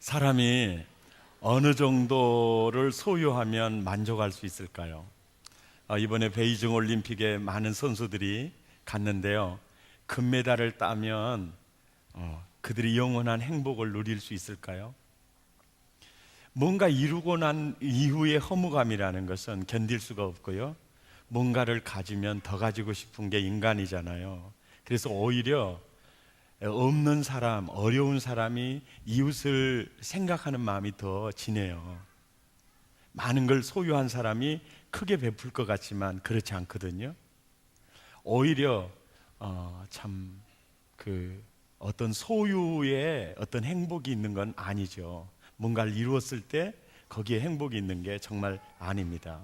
사람이 어느 정도를 소유하면 만족할 수 있을까요? 이번에 베이징 올림픽에 많은 선수들이 갔는데요. 금메달을 따면 그들이 영원한 행복을 누릴 수 있을까요? 뭔가 이루고 난 이후의 허무감이라는 것은 견딜 수가 없고요. 뭔가를 가지면 더 가지고 싶은 게 인간이잖아요. 그래서 오히려 없는 사람, 어려운 사람이 이웃을 생각하는 마음이 더 진해요. 많은 걸 소유한 사람이 크게 베풀 것 같지만 그렇지 않거든요. 오히려 어떤 소유에 어떤 행복이 있는 건 아니죠. 뭔가를 이루었을 때 거기에 행복이 있는 게 정말 아닙니다.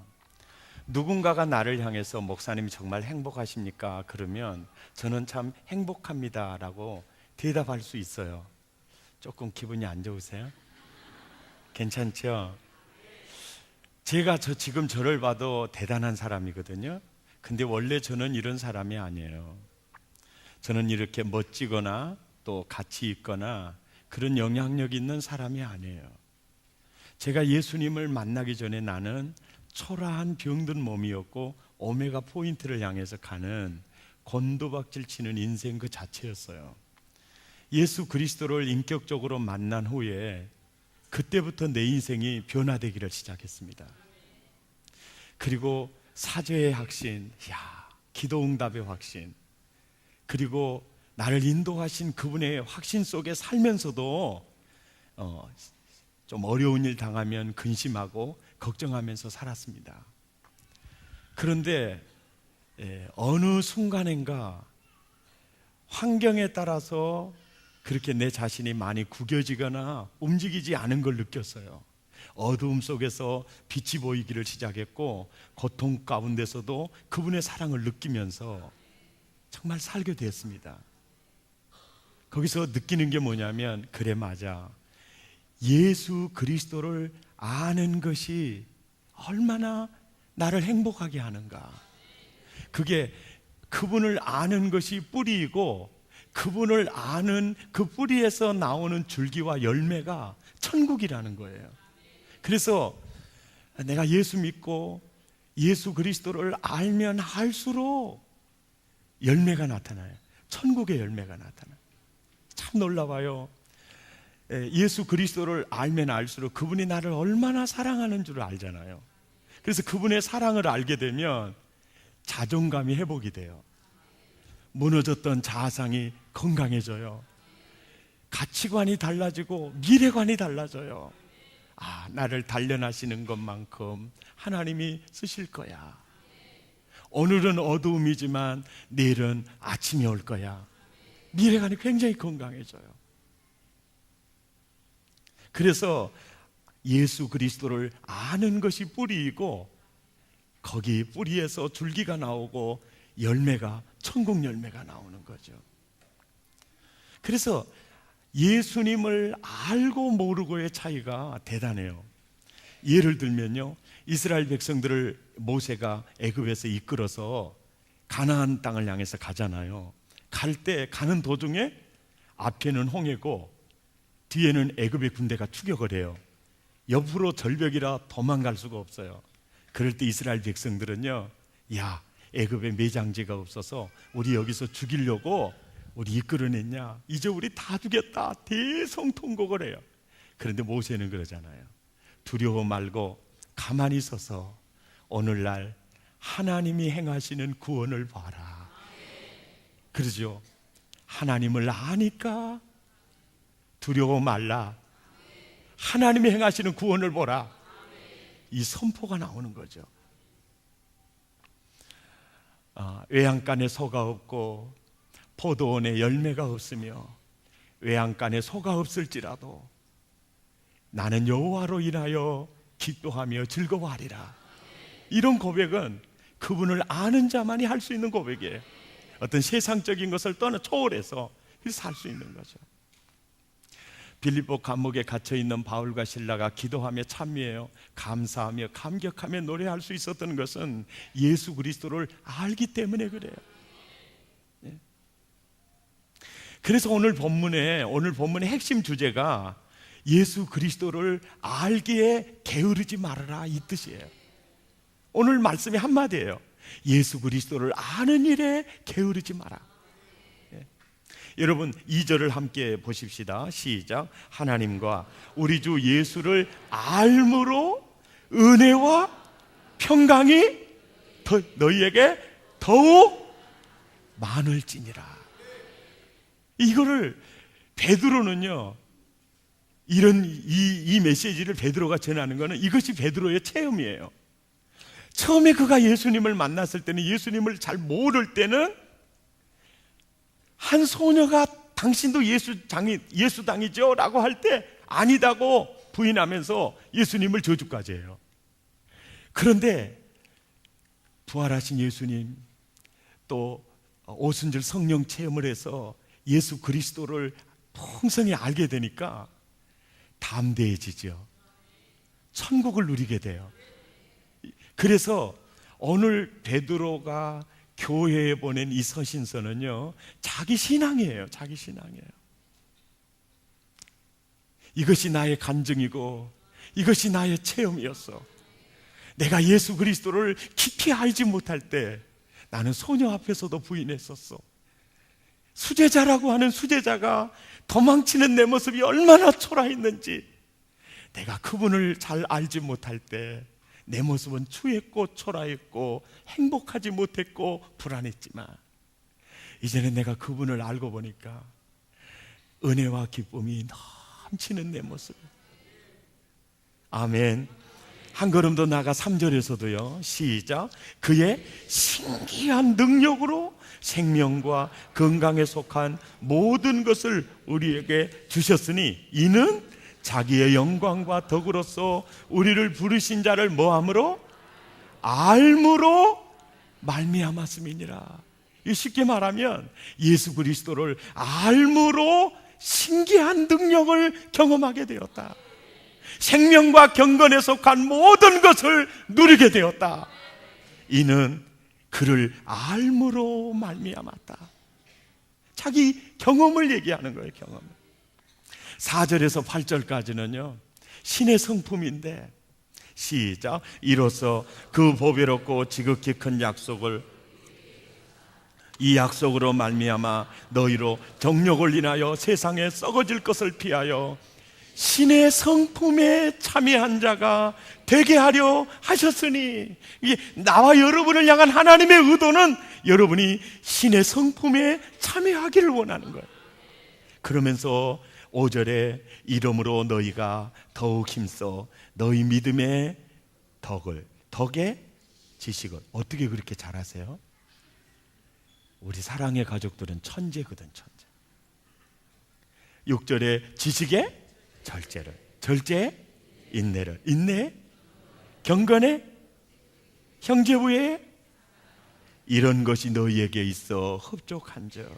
누군가가 나를 향해서 목사님이 정말 행복하십니까? 그러면 저는 참 행복합니다 라고 대답할 수 있어요. 조금 기분이 안 좋으세요? 괜찮죠? 제가 지금 저를 봐도 대단한 사람이거든요. 근데 원래 저는 이런 사람이 아니에요. 저는 이렇게 멋지거나 또 가치 있거나 그런 영향력 있는 사람이 아니에요. 제가 예수님을 만나기 전에 나는 초라한 병든 몸이었고 오메가 포인트를 향해서 가는 곤두박질 치는 인생 그 자체였어요. 예수 그리스도를 인격적으로 만난 후에 그때부터 내 인생이 변화되기를 시작했습니다. 그리고 사죄의 확신, 기도응답의 확신, 그리고 나를 인도하신 그분의 확신 속에 살면서도 좀 어려운 일 당하면 근심하고 걱정하면서 살았습니다. 그런데 어느 순간인가 환경에 따라서 그렇게 내 자신이 많이 구겨지거나 움직이지 않은 걸 느꼈어요. 어두움 속에서 빛이 보이기를 시작했고 고통 가운데서도 그분의 사랑을 느끼면서 정말 살게 됐습니다. 거기서 느끼는 게 뭐냐면, 그래 맞아, 예수 그리스도를 아는 것이 얼마나 나를 행복하게 하는가. 그게 그분을 아는 것이 뿌리이고 그분을 아는 그 뿌리에서 나오는 줄기와 열매가 천국이라는 거예요. 그래서 내가 예수 믿고 예수 그리스도를 알면 알수록 열매가 나타나요. 천국의 열매가 나타나요. 참 놀라워요. 예수 그리스도를 알면 알수록 그분이 나를 얼마나 사랑하는 줄 알잖아요. 그래서 그분의 사랑을 알게 되면 자존감이 회복이 돼요. 무너졌던 자아상이 건강해져요. 가치관이 달라지고 미래관이 달라져요. 나를 단련하시는 것만큼 하나님이 쓰실 거야. 오늘은 어두움이지만 내일은 아침이 올 거야. 미래관이 굉장히 건강해져요. 그래서 예수 그리스도를 아는 것이 뿌리이고 거기 뿌리에서 줄기가 나오고 열매가 천국 열매가 나오는 거죠. 그래서 예수님을 알고 모르고의 차이가 대단해요. 예를 들면요, 이스라엘 백성들을 모세가 애굽에서 이끌어서 가나안 땅을 향해서 가잖아요. 갈 때 가는 도중에 앞에는 홍해고 뒤에는 애굽의 군대가 추격을 해요. 옆으로 절벽이라 도망갈 수가 없어요. 그럴 때 이스라엘 백성들은요, 애굽에 매장지가 없어서 우리 여기서 죽이려고 우리 이끌어냈냐, 이제 우리 다 죽였다, 대성통곡을 해요. 그런데 모세는 그러잖아요. 두려워 말고 가만히 서서 오늘날 하나님이 행하시는 구원을 봐라. 그러죠. 하나님을 아니까 두려워 말라. 하나님이 행하시는 구원을 보라. 이 선포가 나오는 거죠. 외양간에 소가 없고 포도원에 열매가 없으며 외양간에 소가 없을지라도 나는 여호와로 인하여 기뻐하며 즐거워하리라. 이런 고백은 그분을 아는 자만이 할 수 있는 고백이에요. 어떤 세상적인 것을 초월해서 살 수 있는 거죠. 빌립보 감옥에 gat혀있는 바울과 실라가 기도하며 찬미해요. 감사하며 감격하며 노래할 수 있었던 것은 예수 그리스도를 알기 때문에 그래요. 그래서 오늘 본문의 핵심 주제가 예수 그리스도를 알기에 게으르지 말아라, 이 뜻이에요. 오늘 말씀이 한마디예요. 예수 그리스도를 아는 일에 게으르지 마라. 예. 여러분 2절을 함께 보십시다. 시작. 하나님과 우리 주 예수를 알므로 은혜와 평강이 너희에게 더욱 많을지니라. 이거를 베드로는요, 이런 이 메시지를 베드로가 전하는 것은 이것이 베드로의 체험이에요. 처음에 그가 예수님을 만났을 때는, 예수님을 잘 모를 때는 한 소녀가 당신도 예수당이죠? 라고 할 때 아니다고 부인하면서 예수님을 저주까지 해요. 그런데 부활하신 예수님, 또 오순절 성령 체험을 해서 예수 그리스도를 풍성히 알게 되니까 담대해지죠. 천국을 누리게 돼요. 그래서 오늘 베드로가 교회에 보낸 이 서신서는요, 자기 신앙이에요. 자기 신앙이에요. 이것이 나의 간증이고 이것이 나의 체험이었어. 내가 예수 그리스도를 깊이 알지 못할 때 나는 소녀 앞에서도 부인했었어. 수제자라고 하는 수제자가 도망치는 내 모습이 얼마나 초라했는지, 내가 그분을 잘 알지 못할 때 내 모습은 추했고 초라했고 행복하지 못했고 불안했지만, 이제는 내가 그분을 알고 보니까 은혜와 기쁨이 넘치는 내 모습. 아멘. 한 걸음 더 나아가 3절에서도요, 시작. 그의 신기한 능력으로 생명과 건강에 속한 모든 것을 우리에게 주셨으니 이는 자기의 영광과 덕으로서 우리를 부르신 자를 뭐함으로? 알므로 말미암았음이니라. 쉽게 말하면 예수 그리스도를 알므로 신기한 능력을 경험하게 되었다. 생명과 경건에 속한 모든 것을 누리게 되었다. 이는 그를 알므로 말미암았다. 자기 경험을 얘기하는 거예요. 경험. 4절에서 8절까지는요 신의 성품인데, 시작. 이로써 그 보배롭고 지극히 큰 약속을, 이 약속으로 말미암아 너희로 정욕을 인하여 세상에 썩어질 것을 피하여 신의 성품에 참여한 자가 되게 하려 하셨으니, 이게 나와 여러분을 향한 하나님의 의도는 여러분이 신의 성품에 참여하기를 원하는 거예요. 그러면서 5절에 이름으로 너희가 더욱 힘써 너희 믿음의 덕의 지식을. 어떻게 그렇게 잘하세요? 우리 사랑의 가족들은 천재거든, 천재. 6절에 지식의 절제를, 절제의 인내를, 인내의 경건의 형제부에 이런 것이 너희에게 있어 흡족한즉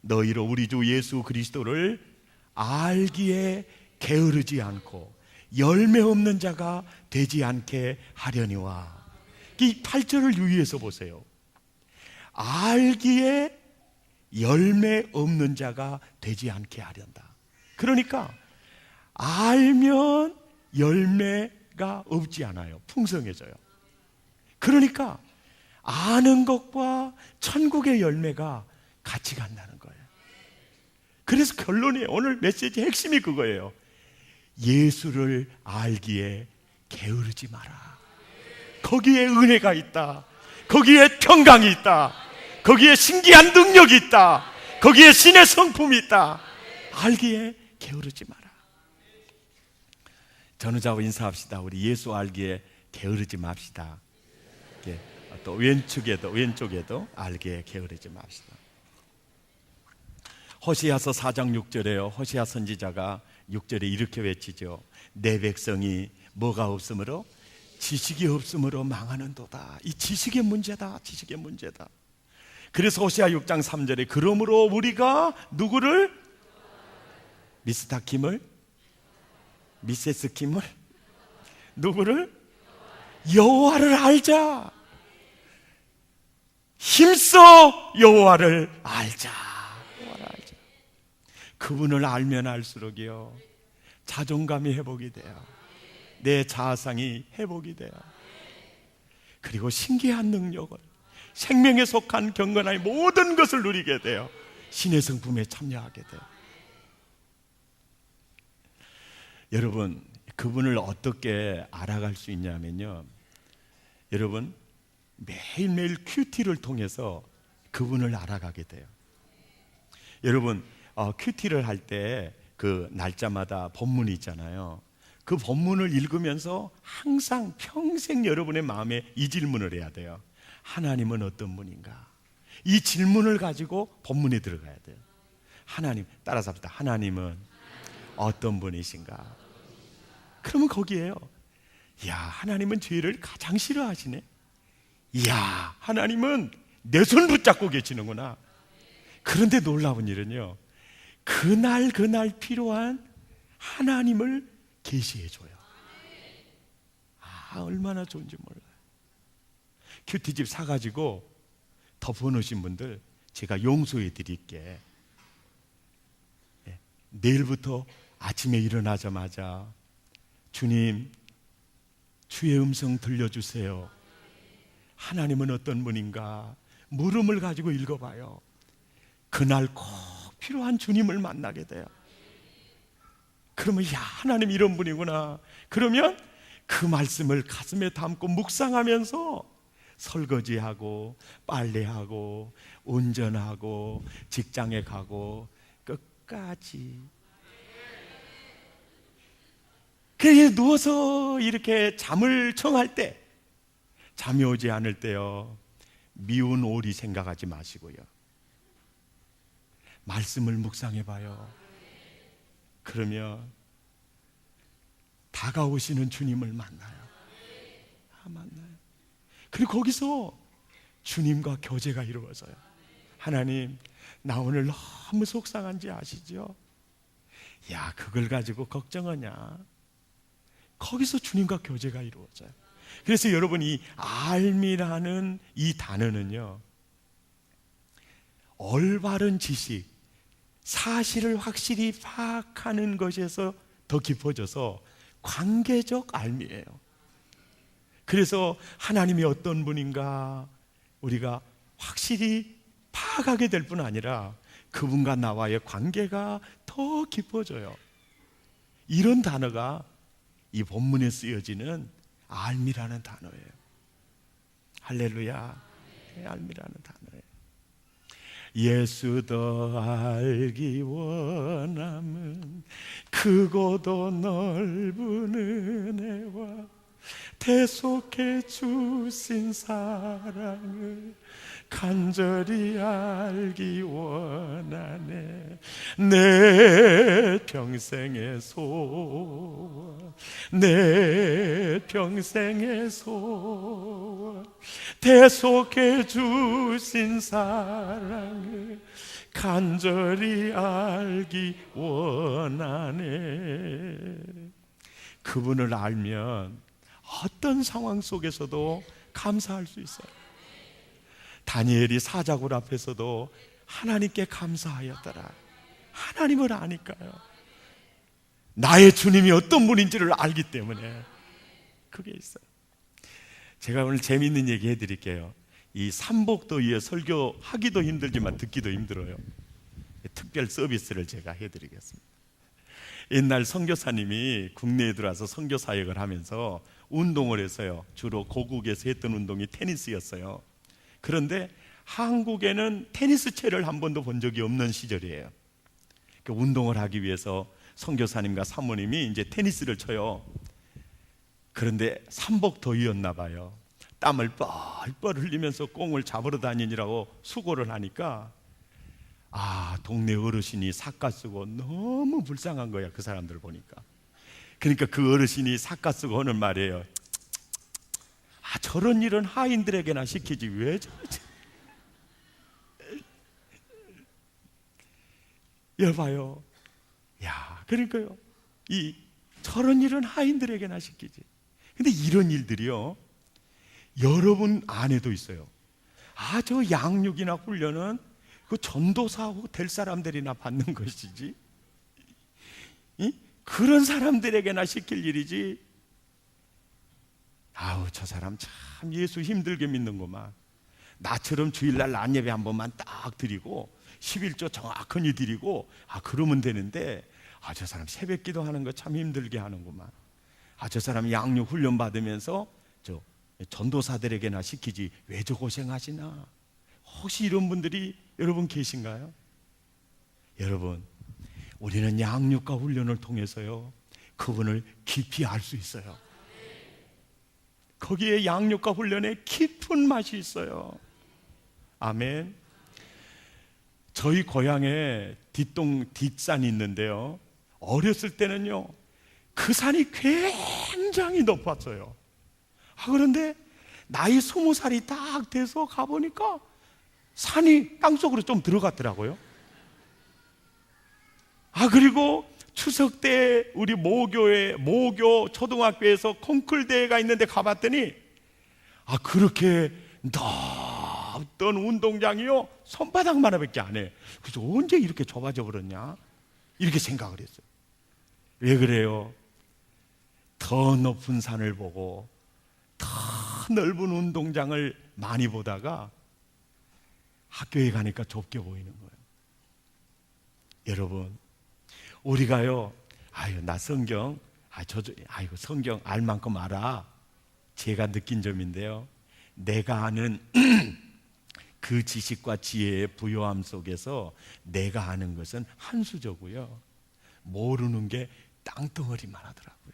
너희로 우리 주 예수 그리스도를 알기에 게으르지 않고 열매 없는 자가 되지 않게 하려니와. 이 8절을 유의해서 보세요. 알기에 열매 없는 자가 되지 않게 하련다. 그러니까 알면 열매가 없지 않아요. 풍성해져요. 그러니까 아는 것과 천국의 열매가 같이 간다는 거예요. 그래서 결론이, 오늘 메시지의 핵심이 그거예요. 예수를 알기에 게으르지 마라. 거기에 은혜가 있다. 거기에 평강이 있다. 거기에 신기한 능력이 있다. 거기에 신의 성품이 있다. 알기에 게으르지 마라. 전우자와 인사합시다. 우리 예수 알기에 게으르지 맙시다. 또 왼쪽에도 알기에 게으르지 맙시다. 호시아서 4장 6절에요 호시아 선지자가 6절에 이렇게 외치죠. 내 백성이 뭐가 없으므로? 지식이 없으므로 망하는도다. 이 지식의 문제다. 지식의 문제다. 그래서 호시아 6장 3절에 그러므로 우리가 누구를? 미스터 미세스 킴을? 누구를? 여호와를 알자. 힘써 여호와를 알자. 그분을 알면 알수록이요 자존감이 회복이 돼요. 내 자아상이 회복이 돼요. 그리고 신기한 능력을, 생명에 속한 경건함의 모든 것을 누리게 돼요. 신의 성품에 참여하게 돼요. 여러분, 그분을 어떻게 알아갈 수 있냐면요, 여러분, 매일매일 큐티를 통해서 그분을 알아가게 돼요. 여러분, 큐티를 할 때 그 날짜마다 본문이 있잖아요. 그 본문을 읽으면서 항상 평생 여러분의 마음에 이 질문을 해야 돼요. 하나님은 어떤 분인가? 이 질문을 가지고 본문에 들어가야 돼요. 하나님, 따라서 합시다. 하나님은 어떤 분이신가? 그러면 거기에요, 이야, 하나님은 죄를 가장 싫어하시네. 이야, 하나님은 내 손 붙잡고 계시는구나. 그런데 놀라운 일은요, 그날 필요한 하나님을 계시해줘요. 얼마나 좋은지 몰라요. 큐티집 사가지고 덮어놓으신 분들 제가 용서해 드릴게. 내일부터 아침에 일어나자마자 주님, 주의 음성 들려주세요. 하나님은 어떤 분인가? 물음을 가지고 읽어봐요. 그날 꼭 필요한 주님을 만나게 돼요. 그러면 야, 하나님 이런 분이구나. 그러면 그 말씀을 가슴에 담고 묵상하면서 설거지하고 빨래하고 운전하고 직장에 가고 끝까지. 그래, 누워서 이렇게 잠을 청할 때, 잠이 오지 않을 때요, 미운 오리 생각하지 마시고요, 말씀을 묵상해봐요. 그러면 다가오시는 주님을 만나요. 만나요. 그리고 거기서 주님과 교제가 이루어져요. 하나님, 나 오늘 너무 속상한지 아시죠? 야, 그걸 가지고 걱정하냐? 거기서 주님과 교제가 이루어져요. 그래서 여러분, 이 알미라는 이 단어는요, 올바른 지식, 사실을 확실히 파악하는 것에서 더 깊어져서 관계적 알미예요. 그래서 하나님이 어떤 분인가 우리가 확실히 파악하게 될 뿐 아니라 그분과 나와의 관계가 더 깊어져요. 이런 단어가 이 본문에 쓰여지는 알미라는 단어예요. 할렐루야. 알미라는 단어예요. 예수 더 알기 원함은 크고도 넓은 은혜와 대속해 주신 사랑을 간절히 알기 원하네. 내 평생의 소원, 내 평생의 소원, 대속해 주신 사랑을 간절히 알기 원하네. 그분을 알면 어떤 상황 속에서도 감사할 수 있어요. 다니엘이 사자굴 앞에서도 하나님께 감사하였더라. 하나님을 아니까요. 나의 주님이 어떤 분인지를 알기 때문에 그게 있어요. 제가 오늘 재미있는 얘기 해드릴게요. 이 삼복도위에 설교하기도 힘들지만 듣기도 힘들어요. 특별 서비스를 제가 해드리겠습니다. 옛날 선교사님이 국내에 들어와서 선교 사역을 하면서 운동을 해서요, 주로 고국에서 했던 운동이 테니스였어요. 그런데 한국에는 테니스채를 한 번도 본 적이 없는 시절이에요. 그 운동을 하기 위해서 선교사님과 사모님이 이제 테니스를 쳐요. 그런데 삼복더위였나 봐요. 땀을 뻘뻘 흘리면서 공을 잡으러 다니느라고 수고를 하니까 동네 어르신이 삿갓 쓰고 너무 불쌍한 거야, 그 사람들 보니까. 그러니까 그 어르신이 삿갓 쓰고 하는 말이에요. 저런 일은 하인들에게나 시키지 왜 저러지? 여봐요. 그러니까요, 저런 일은 하인들에게나 시키지. 근데 이런 일들이요, 여러분 안에도 있어요. 저 양육이나 훈련은 그 전도사하고 될 사람들이나 받는 것이지, 그런 사람들에게나 시킬 일이지. 아우, 저 사람 참 예수 힘들게 믿는구만. 나처럼 주일날 낮예배 한 번만 딱 드리고 11조 정확하게 드리고 그러면 되는데 저 사람 새벽 기도하는 거 참 힘들게 하는구만. 저 사람 양육 훈련 받으면서 저 전도사들에게나 시키지 왜 저 고생하시나. 혹시 이런 분들이 여러분 계신가요? 여러분, 우리는 양육과 훈련을 통해서요 그분을 깊이 알 수 있어요. 거기에 양육과 훈련에 깊은 맛이 있어요. 아멘. 저희 고향에 뒷산이 있는데요, 어렸을 때는요 그 산이 굉장히 높았어요. 그런데 나이 20살이 딱 돼서 가보니까 산이 땅속으로 좀 들어갔더라고요. 그리고 추석 때 우리 모교 초등학교에서 콩쿨 대회가 있는데 가봤더니 그렇게 넓던 운동장이요 손바닥만 하밖에 안 해. 그래서 언제 이렇게 좁아져 버렸냐 이렇게 생각을 했어요. 왜 그래요? 더 높은 산을 보고 더 넓은 운동장을 많이 보다가 학교에 가니까 좁게 보이는 거예요. 여러분, 우리가요 나 성경 성경 알 만큼 알아. 제가 느낀 점인데요, 내가 아는 그 지식과 지혜의 부요함 속에서 내가 아는 것은 한 수저고요, 모르는 게 땅덩어리만 하더라고요.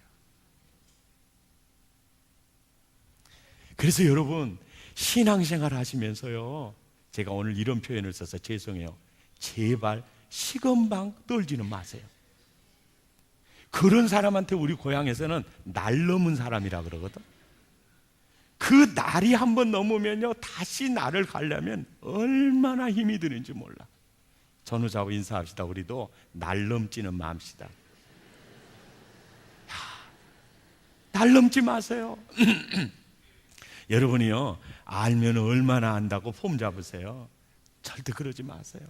그래서 여러분, 신앙생활 하시면서요, 제가 오늘 이런 표현을 써서 죄송해요. 제발 시건방 떨지는 마세요. 그런 사람한테 우리 고향에서는 날 넘은 사람이라 그러거든. 그 날이 한번 넘으면요 다시 날을 가려면 얼마나 힘이 드는지 몰라. 전우자고 인사합시다. 우리도 날 넘지는 맙시다. 날 넘지 마세요. 여러분이요 알면 얼마나 안다고 폼 잡으세요. 절대 그러지 마세요.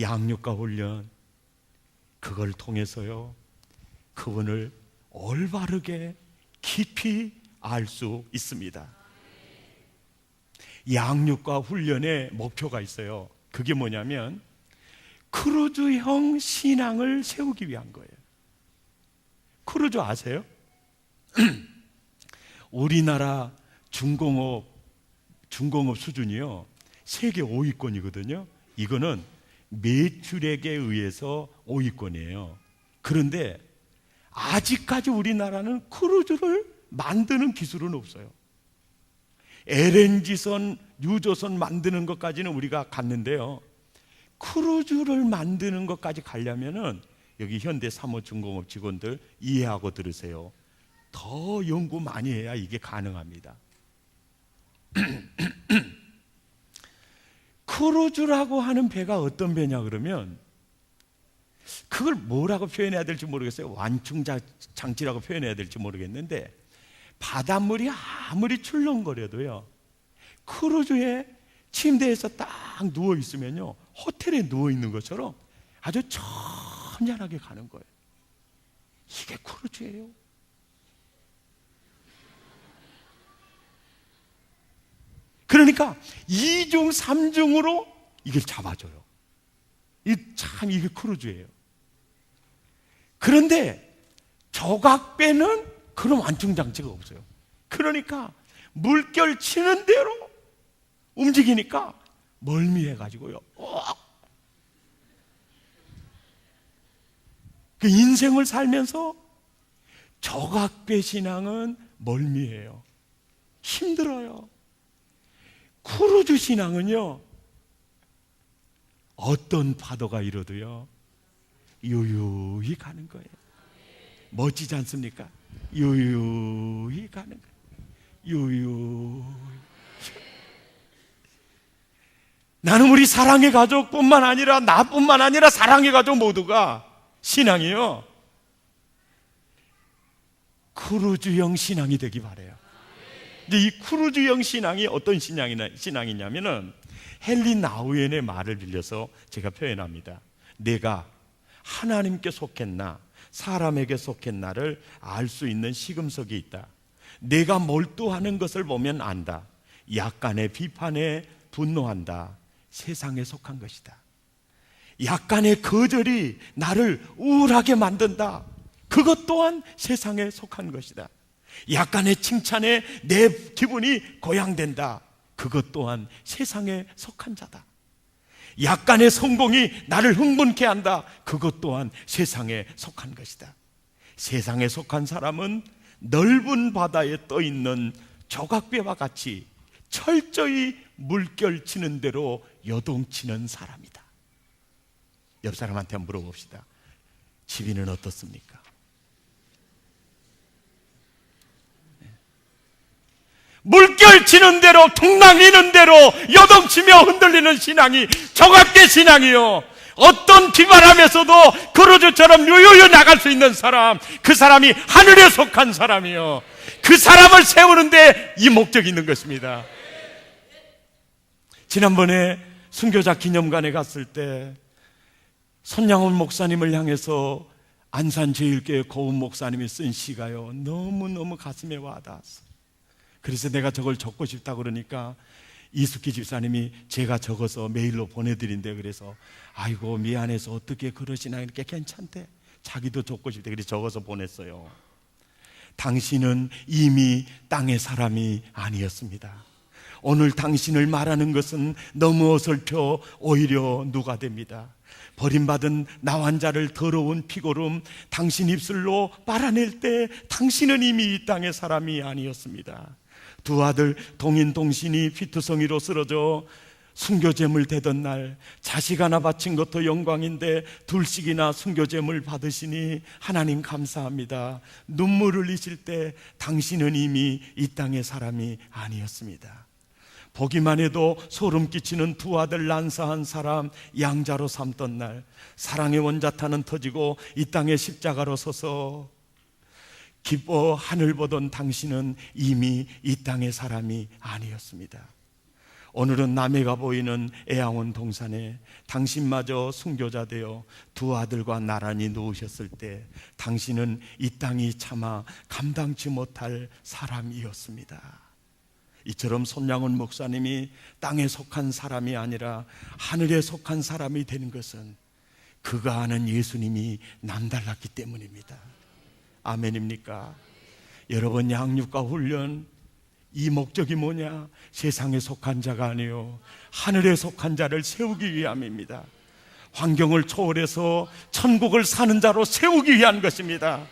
양육과 훈련, 그걸 통해서요 그분을 올바르게 깊이 알 수 있습니다. 양육과 훈련의 목표가 있어요. 그게 뭐냐면 크루즈형 신앙을 세우기 위한 거예요. 크루즈 아세요? 우리나라 중공업 수준이요 세계 5위권이거든요. 이거는 매출액에 의해서 5위권이에요. 그런데 아직까지 우리나라는 크루즈를 만드는 기술은 없어요. LNG선, 유조선 만드는 것까지는 우리가 갔는데요, 크루즈를 만드는 것까지 가려면은 여기 현대 사무중공업 직원들 이해하고 들으세요. 더 연구 많이 해야 이게 가능합니다. 크루즈라고 하는 배가 어떤 배냐 그러면 그걸 뭐라고 표현해야 될지 모르겠어요. 완충 장치라고 표현해야 될지 모르겠는데 바닷물이 아무리 출렁거려도요 크루즈에 침대에서 딱 누워 있으면요 호텔에 누워 있는 것처럼 아주 천연하게 가는 거예요. 이게 크루즈예요. 그러니까 2중 3중으로 이걸 잡아줘요. 이게 크루즈예요. 그런데 조각배는 그런 완충장치가 없어요. 그러니까 물결 치는 대로 움직이니까 멀미해가지고요 그 인생을 살면서 조각배 신앙은 멀미해요. 힘들어요. 크루즈 신앙은요 어떤 파도가 일어도요 유유히 가는 거예요. 멋지지 않습니까? 유유히 가는 거예요. 유유히. 나는 우리 사랑의 가족뿐만 아니라 나뿐만 아니라 사랑의 가족 모두가 신앙이요 크루즈형 신앙이 되기 바라요. 근데 이 크루즈형 신앙이 어떤 신앙이냐면은 헨리 나우엔의 말을 빌려서 제가 표현합니다. 내가 하나님께 속했나 사람에게 속했나를 알 수 있는 시금석이 있다. 내가 몰두하는 것을 보면 안다. 약간의 비판에 분노한다. 세상에 속한 것이다. 약간의 거절이 나를 우울하게 만든다. 그것 또한 세상에 속한 것이다. 약간의 칭찬에 내 기분이 고양된다. 그것 또한 세상에 속한 자다. 약간의 성공이 나를 흥분케 한다. 그것 또한 세상에 속한 것이다. 세상에 속한 사람은 넓은 바다에 떠있는 조각배와 같이 철저히 물결치는 대로 요동치는 사람이다. 옆 사람한테 한번 물어봅시다. 지비는 어떻습니까? 물결치는 대로 퉁랑이는 대로 요동치며 흔들리는 신앙이 조각계 신앙이요. 어떤 비바람에서도 그루즈처럼 유유유 나갈 수 있는 사람, 그 사람이 하늘에 속한 사람이요. 그 사람을 세우는데 이 목적이 있는 것입니다. 지난번에 순교자 기념관에 갔을 때 손양훈 목사님을 향해서 안산제일교회 고은 목사님이 쓴 시가요, 너무너무 가슴에 와닿았어. 그래서 내가 저걸 적고 싶다 그러니까 이숙기 집사님이 제가 적어서 메일로 보내드린대. 그래서 아이고 미안해서 어떻게 그러시나. 이렇게 괜찮대. 자기도 적고 싶대. 그래서 적어서 보냈어요. 당신은 이미 땅의 사람이 아니었습니다. 오늘 당신을 말하는 것은 너무 어설퍼 오히려 누가 됩니다. 버림받은 나 환자를 더러운 피고름 당신 입술로 빨아낼 때 당신은 이미 이 땅의 사람이 아니었습니다. 두 아들 동인동신이 피투성이로 쓰러져 순교제물 되던 날 자식 하나 바친 것도 영광인데 둘씩이나 순교제물 받으시니 하나님 감사합니다. 눈물을 흘리실 때 당신은 이미 이 땅의 사람이 아니었습니다. 보기만 해도 소름 끼치는 두 아들 난사한 사람 양자로 삼던 날 사랑의 원자탄은 터지고 이 땅에 십자가로 서서 기뻐 하늘 보던 당신은 이미 이 땅의 사람이 아니었습니다. 오늘은 남해가 보이는 애양원 동산에 당신마저 순교자 되어 두 아들과 나란히 누우셨을 때 당신은 이 땅이 차마 감당치 못할 사람이었습니다. 이처럼 손양훈 목사님이 땅에 속한 사람이 아니라 하늘에 속한 사람이 되는 것은 그가 아는 예수님이 남달랐기 때문입니다. 아멘입니까? 여러분, 양육과 훈련, 이 목적이 뭐냐? 세상에 속한 자가 아니요 하늘에 속한 자를 세우기 위함입니다. 환경을 초월해서 천국을 사는 자로 세우기 위한 것입니다.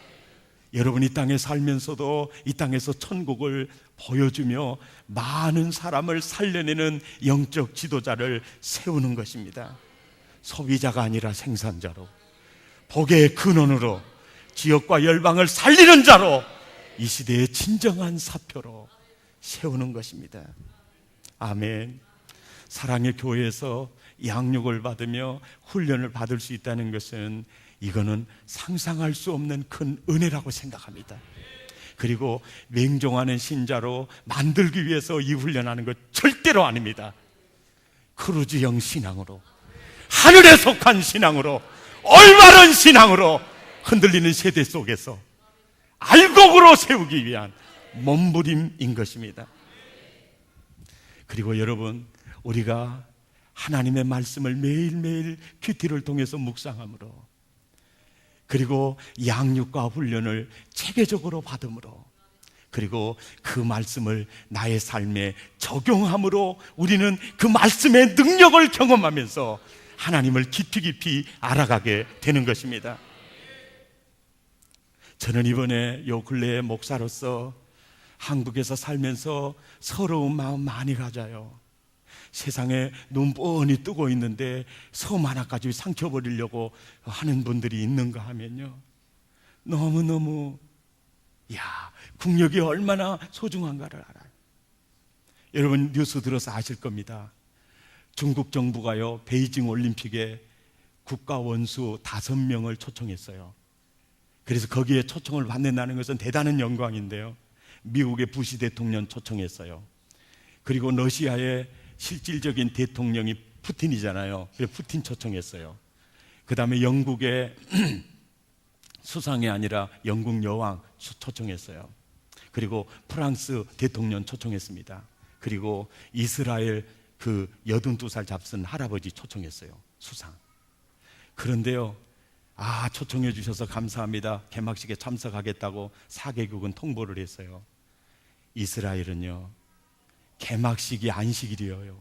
여러분, 이 땅에 살면서도 이 땅에서 천국을 보여주며 많은 사람을 살려내는 영적 지도자를 세우는 것입니다. 소비자가 아니라 생산자로, 복의 근원으로, 지역과 열방을 살리는 자로, 이 시대의 진정한 사표로 세우는 것입니다. 아멘. 사랑의 교회에서 양육을 받으며 훈련을 받을 수 있다는 것은 이거는 상상할 수 없는 큰 은혜라고 생각합니다. 그리고 맹종하는 신자로 만들기 위해서 이 훈련하는 것 절대로 아닙니다. 크루즈형 신앙으로, 하늘에 속한 신앙으로, 올바른 신앙으로 흔들리는 세대 속에서 알곡으로 세우기 위한 몸부림인 것입니다. 그리고 여러분, 우리가 하나님의 말씀을 매일매일 큐티를 통해서 묵상함으로, 그리고 양육과 훈련을 체계적으로 받음으로, 그리고 그 말씀을 나의 삶에 적용함으로 우리는 그 말씀의 능력을 경험하면서 하나님을 깊이 깊이 알아가게 되는 것입니다. 저는 이번에 요 근래에 목사로서 한국에서 살면서 서러운 마음 많이 가져요. 세상에 눈 뻔히 뜨고 있는데 섬 하나까지 삼켜버리려고 하는 분들이 있는가 하면요, 너무너무 국력이 얼마나 소중한가를 알아요. 여러분, 뉴스 들어서 아실 겁니다. 중국 정부가요, 베이징 올림픽에 국가 원수 5명을 초청했어요. 그래서 거기에 초청을 받는다는 것은 대단한 영광인데요, 미국의 부시 대통령 초청했어요. 그리고 러시아의 실질적인 대통령이 푸틴이잖아요. 그래서 푸틴 초청했어요. 그 다음에 영국의 수상이 아니라 영국 여왕 초청했어요. 그리고 프랑스 대통령 초청했습니다. 그리고 이스라엘 그 82살 잡순 할아버지 초청했어요. 수상. 그런데요, 초청해 주셔서 감사합니다. 개막식에 참석하겠다고 4개국은 통보를 했어요. 이스라엘은요, 개막식이 안식일이에요.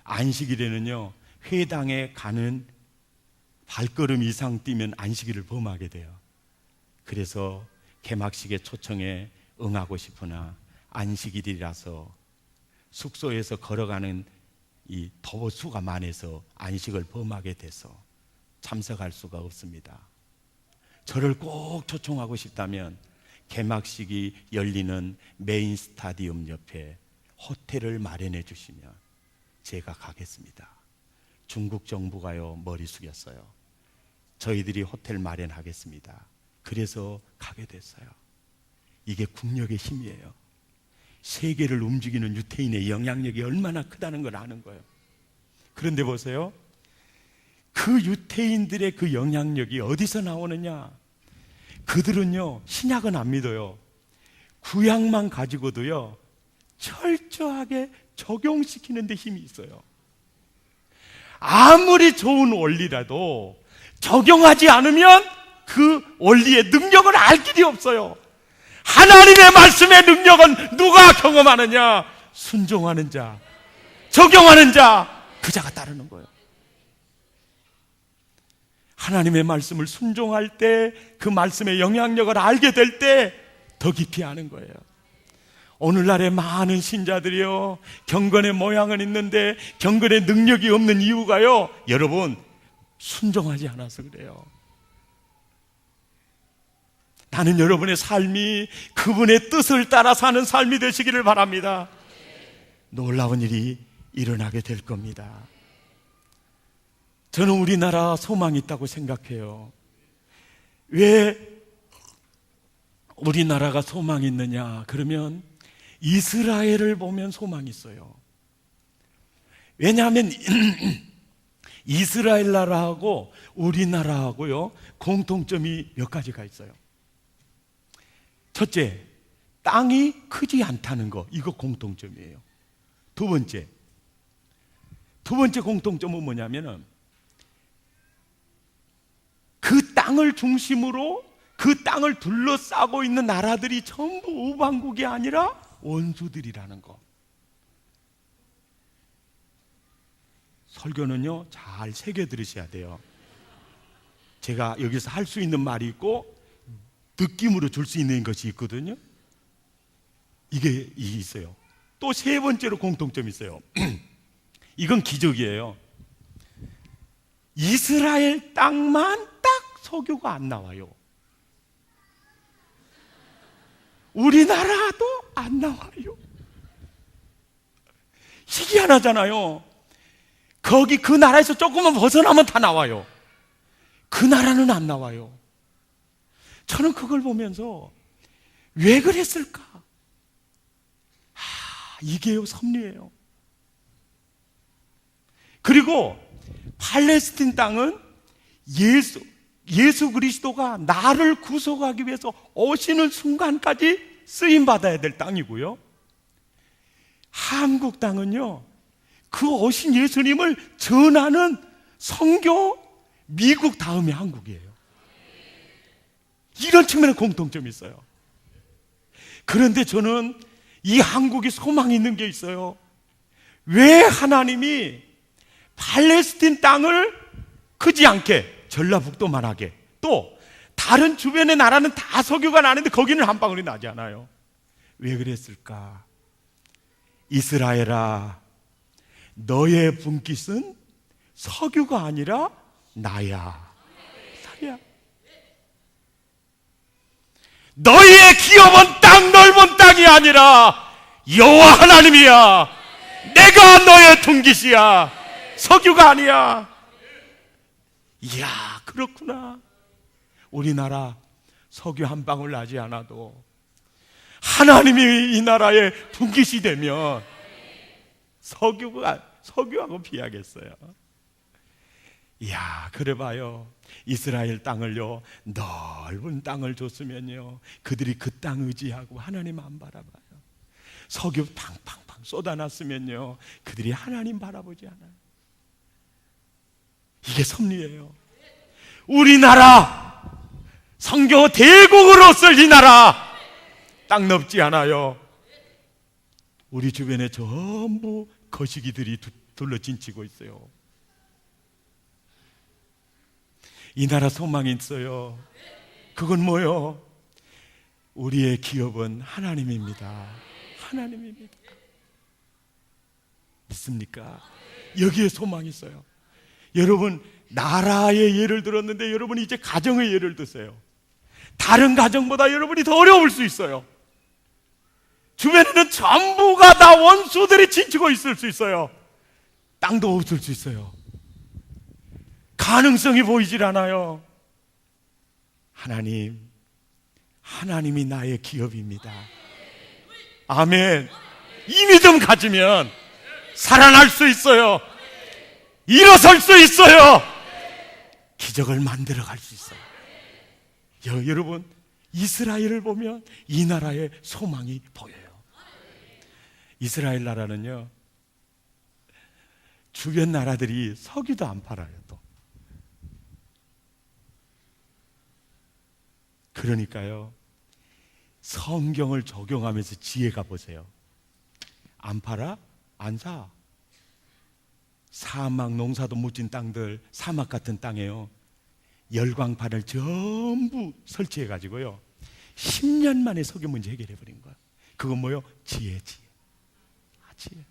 안식일에는요, 회당에 가는 발걸음 이상 뛰면 안식일을 범하게 돼요. 그래서 개막식에 초청에 응하고 싶으나 안식일이라서 숙소에서 걸어가는 이 도수가 많아서 안식을 범하게 돼서 참석할 수가 없습니다. 저를 꼭 초청하고 싶다면 개막식이 열리는 메인 스타디움 옆에 호텔을 마련해 주시면 제가 가겠습니다. 중국 정부가요, 머리 숙였어요. 저희들이 호텔 마련하겠습니다. 그래서 가게 됐어요. 이게 국력의 힘이에요. 세계를 움직이는 유태인의 영향력이 얼마나 크다는 걸 아는 거예요. 그런데 보세요, 그 유태인들의 그 영향력이 어디서 나오느냐? 그들은요, 신약은 안 믿어요. 구약만 가지고도요, 철저하게 적용시키는 데 힘이 있어요. 아무리 좋은 원리라도 적용하지 않으면 그 원리의 능력을 알 길이 없어요. 하나님의 말씀의 능력은 누가 경험하느냐? 순종하는 자, 적용하는 자, 그 자가 따르는 거예요. 하나님의 말씀을 순종할 때, 그 말씀의 영향력을 알게 될 때 더 깊이 아는 거예요. 오늘날의 많은 신자들이요, 경건의 모양은 있는데 경건의 능력이 없는 이유가요, 여러분, 순종하지 않아서 그래요. 나는 여러분의 삶이 그분의 뜻을 따라 사는 삶이 되시기를 바랍니다. 놀라운 일이 일어나게 될 겁니다. 저는 우리나라 소망이 있다고 생각해요. 왜 우리나라가 소망이 있느냐? 그러면 이스라엘을 보면 소망이 있어요. 왜냐하면 이스라엘 나라하고 우리나라하고요, 공통점이 몇 가지가 있어요. 첫째, 땅이 크지 않다는 거, 이거 공통점이에요. 두 번째 공통점은 뭐냐면은 그 땅을 중심으로 그 땅을 둘러싸고 있는 나라들이 전부 우방국이 아니라 원수들이라는 거. 설교는요, 잘 새겨 들으셔야 돼요. 제가 여기서 할 수 있는 말이 있고 느낌으로 줄 수 있는 것이 있거든요. 이게 있어요. 또 세 번째로 공통점이 있어요. 이건 기적이에요. 이스라엘 땅만 딱 석유가 안 나와요. 우리나라도 안 나와요. 희귀하잖아요. 거기 그 나라에서 조금만 벗어나면 다 나와요. 그 나라는 안 나와요. 저는 그걸 보면서 왜 그랬을까? 이게요, 섭리예요. 그리고 팔레스틴 땅은 예수 그리스도가 나를 구속하기 위해서 오시는 순간까지 쓰임받아야 될 땅이고요, 한국 땅은요, 그 오신 예수님을 전하는 선교, 미국 다음에 한국이에요. 이런 측면에 공통점이 있어요. 그런데 저는 이 한국이 소망이 있는 게 있어요. 왜 하나님이 팔레스틴 땅을 크지 않게, 전라북도만 하게, 또 다른 주변의 나라는 다 석유가 나는데 거기는 한 방울이 나지 않아요? 왜 그랬을까? 이스라엘아, 너의 분깃은 석유가 아니라 나야. 살이야. 너희의 기업은 땅 넓은 땅이 아니라 여호와 하나님이야. 내가 너의 분깃이야. 석유가 아니야. 이야, 그렇구나. 우리나라 석유 한 방울 나지 않아도 하나님이 이 나라의 분깃이 되면 석유하고 비하겠어요. 이야, 그래봐요. 이스라엘 땅을요, 넓은 땅을 줬으면요, 그들이 그 땅 의지하고 하나님 안 바라봐요. 석유 팡팡팡 쏟아놨으면요, 그들이 하나님 바라보지 않아요. 이게 섭리예요. 우리나라 선교 대국으로서 이 나라 땅 넓지 않아요. 우리 주변에 전부 거시기들이 둘러진치고 있어요. 이 나라 소망이 있어요. 그건 뭐요? 우리의 기업은 하나님입니다. 하나님입니다. 믿습니까? 여기에 소망이 있어요. 여러분, 나라의 예를 들었는데 여러분이 이제 가정의 예를 드세요. 다른 가정보다 여러분이 더 어려울 수 있어요. 주변에는 전부가 다 원수들이 지치고 있을 수 있어요. 땅도 없을 수 있어요. 가능성이 보이질 않아요. 하나님이 나의 기업입니다. 아멘. 이 믿음 가지면 살아날 수 있어요. 일어설 수 있어요. 기적을 만들어 갈 수 있어요. 여러분, 이스라엘을 보면 이 나라의 소망이 보여요. 이스라엘 나라는요, 주변 나라들이 석유도 안 팔아요. 또 그러니까요, 성경을 적용하면서 지혜가 보세요. 안 팔아? 안 사. 사막 농사도 묻진 땅들, 사막 같은 땅에요, 열광판을 전부 설치해 가지고요 10년 만에 석유 문제 해결해 버린 거야. 그건 뭐요? 지혜. 지혜.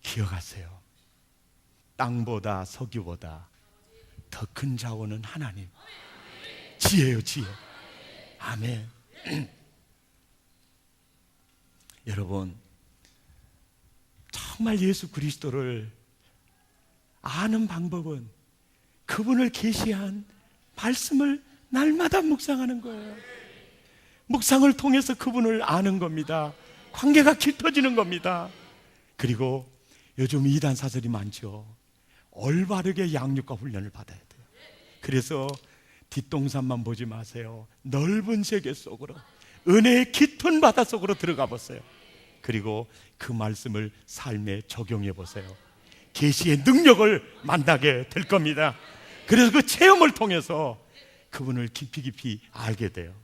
기억하세요. 땅보다 석유보다 더 큰 자원은 하나님. 지혜요, 지혜. 아멘. 여러분, 정말 예수 그리스도를 아는 방법은 그분을 계시한 말씀을 날마다 묵상하는 거예요. 묵상을 통해서 그분을 아는 겁니다. 관계가 깊어지는 겁니다. 그리고 요즘 이단 사설이 많죠. 올바르게 양육과 훈련을 받아야 돼요. 그래서 뒷동산만 보지 마세요. 넓은 세계 속으로, 은혜의 깊은 바다 속으로 들어가 보세요. 그리고 그 말씀을 삶에 적용해 보세요. 계시의 능력을 만나게 될 겁니다. 그래서 그 체험을 통해서 그분을 깊이 알게 돼요.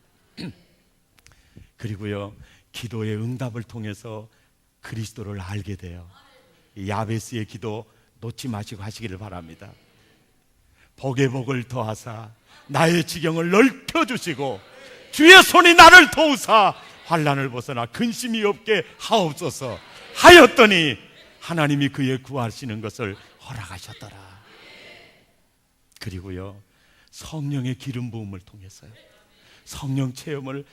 그리고요, 기도의 응답을 통해서 그리스도를 알게 돼요. 야베스의 기도 놓지 마시고 하시기를 바랍니다. 복의 복을 더하사 나의 지경을 넓혀주시고 주의 손이 나를 도우사 환난을 벗어나 근심이 없게 하옵소서 하였더니 하나님이 그의 구하시는 것을 허락하셨더라. 그리고요, 성령의 기름 부음을 통해서요, 성령 체험을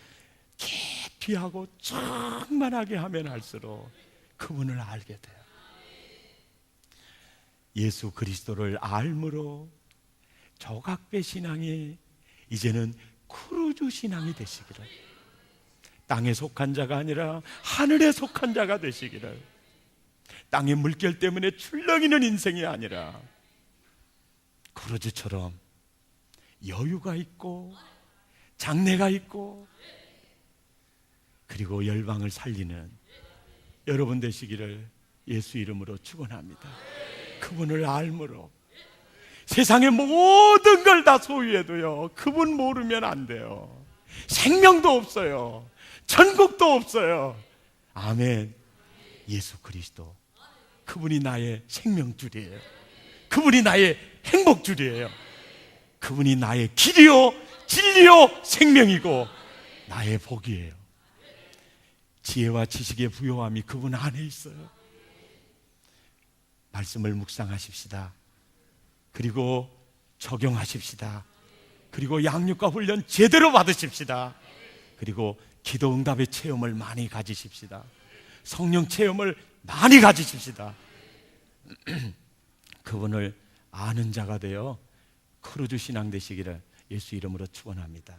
깊이 하고 충만하게 하면 할수록 그분을 알게 돼요. 예수 그리스도를 알므로 조각배 신앙이 이제는 크루즈 신앙이 되시기를, 땅에 속한 자가 아니라 하늘에 속한 자가 되시기를, 땅의 물결 때문에 출렁이는 인생이 아니라 크루즈처럼 여유가 있고 장래가 있고 그리고 열방을 살리는 여러분 되시기를 예수 이름으로 축원합니다. 그분을 알므로 세상의 모든 걸 다 소유해도요, 그분 모르면 안 돼요. 생명도 없어요. 천국도 없어요. 아멘. 예수 그리스도, 그분이 나의 생명줄이에요. 그분이 나의 행복줄이에요. 그분이 나의 길이요 진리요 생명이고 나의 복이에요. 지혜와 지식의 부요함이 그분 안에 있어요. 말씀을 묵상하십시다. 그리고 적용하십시다. 그리고 양육과 훈련 제대로 받으십시다. 그리고 기도 응답의 체험을 많이 가지십시다. 성령 체험을 많이 가지십시다. 그분을 아는 자가 되어 크루즈 신앙 되시기를 예수 이름으로 축원합니다.